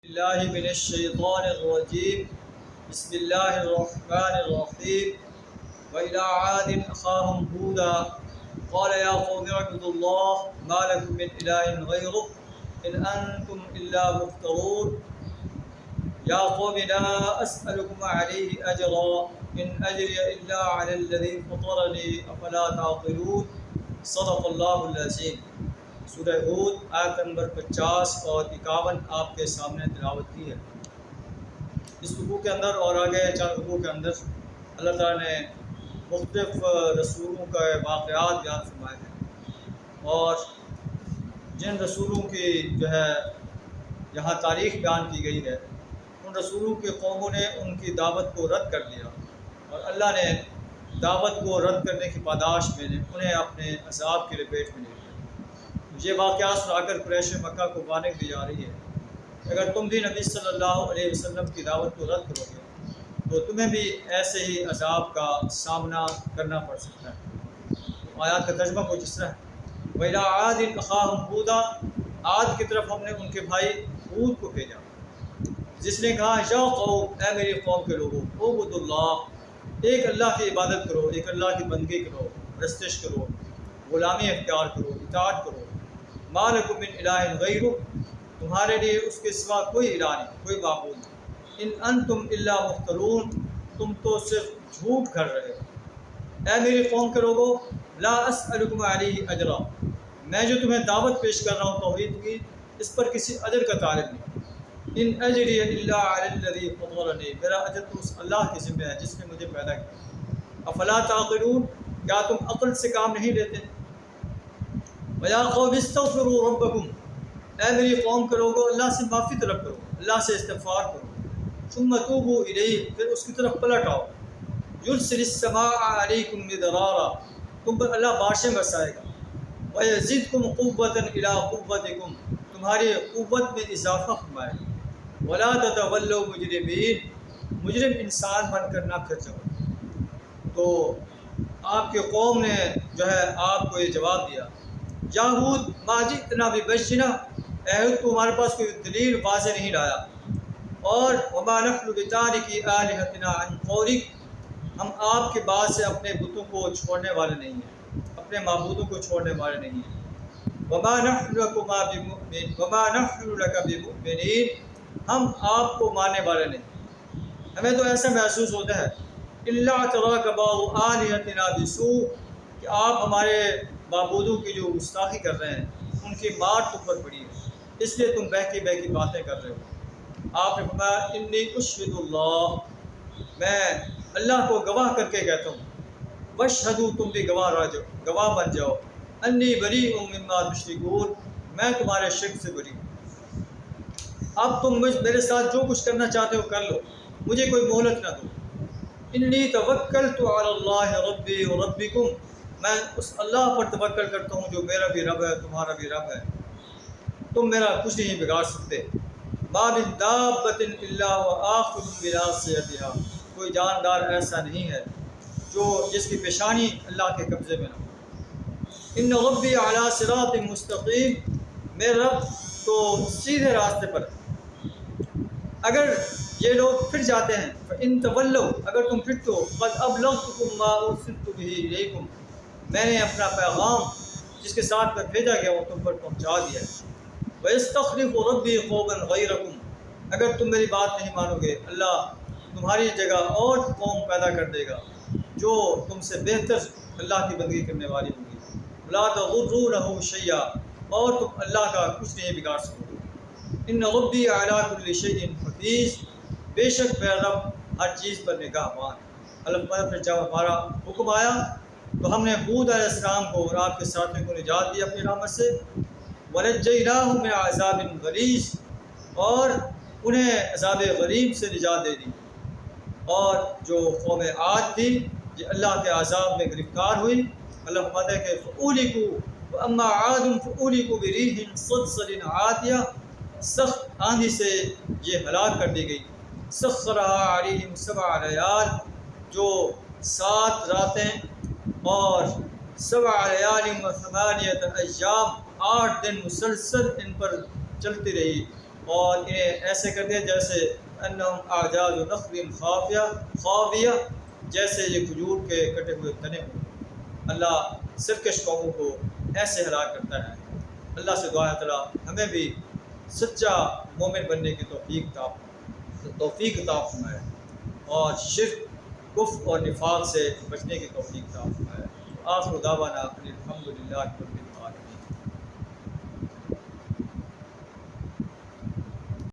اللہ من الشیطان الرجیم بسم اللہ الرحمن الرحیم وإلى عاد أخاهم هودا قال يا قوم اعبدوا الله ما لكم من إله غيره إن أنتم إلا مفترون يا قوم لا أسألكم عليه أجرا إن أجري إلا على الذي فطرني أفلا تعقلون صدق الله العظيم۔ سورہ ہود آیت نمبر 50 اور 51 آپ کے سامنے تلاوت کی ہے۔ اس رکوع کے اندر اور آگے چند رکوع کے اندر اللہ تعالیٰ نے مختلف رسولوں کا واقعات بیان فرمائے ہیں، اور جن رسولوں کی جو ہے یہاں تاریخ بیان کی گئی ہے، ان رسولوں کے قوموں نے ان کی دعوت کو رد کر لیا، اور اللہ نے دعوت کو رد کرنے کی پاداش میں انہیں اپنے عذاب کی لپیٹ میں لے لیا۔ یہ واقعات سنا کر قریش مکہ کو وارننگ دی جا رہی ہے کہ اگر تم بھی نبی صلی اللہ علیہ وسلم کی دعوت کو رد کرو گے تو تمہیں بھی ایسے ہی عذاب کا سامنا کرنا پڑ سکتا ہے۔ آیات کا ترجمہ کچھ اس طرح ہے، وَإِلَىٰ عَادٍ أَخَاهُمْ هُودًا، عاد کی طرف ہم نے ان کے بھائی ہود کو بھیجا، جس نے کہا یا قوم، اے میری قوم کے لوگوں، اعبدوا اللہ، ایک اللہ کی عبادت کرو، ایک اللہ کی بندگی کرو، پرستش کرو، غلامی اختیار کرو، اطاعت کرو، ما لکم من الہ غیرہ، تمہارے لیے اس کے سوا کوئی الہ نہیں، کوئی معبود نہیں، ان انتم الا مفترون، تم تو صرف جھوٹ گھڑ رہے ہو۔ اے میری قوم کے لوگوں، لا اسألکم علیہ اجرا، میں جو تمہیں دعوت پیش کر رہا ہوں توحید کی، اس پر کسی اجر کا طالب نہیں۔ ان اجری الا علی الذی فطرنی، میرا اجر تو اس اللہ کے ذمہ ہے جس نے مجھے پیدا کیا۔ افلا تعقلون، کیا تم عقل سے کام نہیں لیتے؟ وَيَا قَوْمِ اسْتَغْفِرُوا رَبَّكُمْ، اے میری قوم کے لوگوں، اللہ سے معافی طلب کرو، اللہ سے استغفار کرو، ثُمَّ تُوبُوا إِلَيْهِ، پھر اس کی طرف پلٹ آؤ۔ يُرْسِلِ السَّمَاءَ عَلَيْكُمْ مِدْرَارًا، تم پر اللہ بارشیں برسائے گا۔ وَيَزِدْكُمْ قُوَّةً إِلَىٰ قُوَّتِكُمْ، تمہاری قوت میں اضافہ فرمائے گا۔ وَلَا تَتَوَلَّوْا مُجْرِمِينَ، مجرم انسان بن کر نہ پھر جاؤ۔ تو آپ کے قوم نے جو ہے آپ کو یہ جواب دیا، یا ہود ما جئتنا ببینہ، اے ہود تو ہمارے پاس کوئی دلیل واضح نہیں لایا، اور وما نحن بتارکی آلہتنا عن قولک، ہم آپ کے بعد سے اپنے بتوں کو چھوڑنے والے نہیں ہیں، اپنے معبودوں کو چھوڑنے والے نہیں ہیں۔ وما نحن لک بمؤمنین، ہم آپ کو ماننے والے نہیں۔ ہمیں تو ایسا محسوس ہوتا ہے الا تراک بعض آلہتنا بسوء، کہ آپ ہمارے معبودوں کی جو گستاخی کر رہے ہیں ان کی مار تم پر پڑی ہے، اس لیے تم بہکی بہکی باتیں کر رہے ہو۔ آپ نے فرمایا انی اشہد اللہ، میں اللہ کو گواہ کر کے کہتا ہوں، واشہدوا، تم بھی گواہ بن جاؤ، انی بریء مما تشرکون، میں تمہارے شرک سے بری ہوں۔ اب تم میرے ساتھ جو کچھ کرنا چاہتے ہو کر لو، مجھے کوئی مہلت نہ دو۔ انی توکلت علی اللہ ربی و ربکم، میں اس اللہ پر توکل کرتا ہوں جو میرا بھی رب ہے، تمہارا بھی رب ہے، تم میرا کچھ نہیں بگاڑ سکتے۔ ما من دابۃ الا وآخذ بناصیتها، کوئی جاندار ایسا نہیں ہے جس کی پیشانی اللہ کے قبضے میں نہ ہو۔ ان ربی علی صراط مستقیم، میرے رب تو سیدھے راستے پر ہے۔ اگر یہ لوگ پھر جاتے ہیں، فإن تولوا، اگر تم پھرتے ہو، قد ابلغتکم ما ارسلت به الیکم، میں نے اپنا پیغام جس کے ساتھ میں بھیجا گیا وہ تم پر پہنچا دیا ہے۔ وَيَسْتَخْلِفُ رَبِّي قَوْمًا غَيْرَكُمْ، اگر تم میری بات نہیں مانو گے، اللہ تمہاری جگہ اور قوم پیدا کر دے گا جو تم سے بہتر اللہ کی بندگی کرنے والی ہوگی۔ وَلَا تَضُرُّونَهُ شَيْئًا، اور تم اللہ کا کچھ نہیں بگاڑ سکو گے۔ إِنَّ رَبِّي عَلَىٰ كُلِّ شَيْءٍ حَفِيظٌ، بے شک میرا رب ہر چیز پر نگہبان۔ اللہ پھر جب ہمارا حکم آیا تو ہم نے ہود علیہ السلام کو اور آپ کے ساتھیوں کو نجات دی اپنی رحمت سے، وَنَجَّيْنَاهُم مِّنْ عَذَابٍ غَلِيظٍ، اور انہیں عذاب غلیظ سے نجات دے دی۔ اور جو قوم عاد تھی یہ اللہ کے عذاب میں گرفتار ہوئی، اللہ فرماتا ہے کہ فَأُهْلِكُوا وَأَمَّا عَادٌ فَأُهْلِكُوا بِرِيحٍ صَرْصَرٍ عَاتِيَةٍ، سخت آندھی سے یہ ہلاک کر دی گئی۔ سَخَّرَهَا عَلَيْهِمْ سَبْعَ لَيَالٍ، جو 7 راتیں اور 7 لیال و 8 ایام، 8 دن مسلسل ان پر چلتی رہی، اور انہیں ایسے کر دیا جیسے انہم اعجاز نخل خاویہ، جیسے یہ کھجور کے کٹے ہوئے تنے ہوں۔ اللہ سرکش قوموں کو ایسے ہلاک کرتا ہے۔ اللہ سے دعا ہے تعالیٰ ہمیں بھی سچا مومن بننے کی توفیق عطا فرمائے اور شرک، کفر اور نفاق سے بچنے کی توفیق عطا فرمائے۔ آخر دعوانا الحمدللہ۔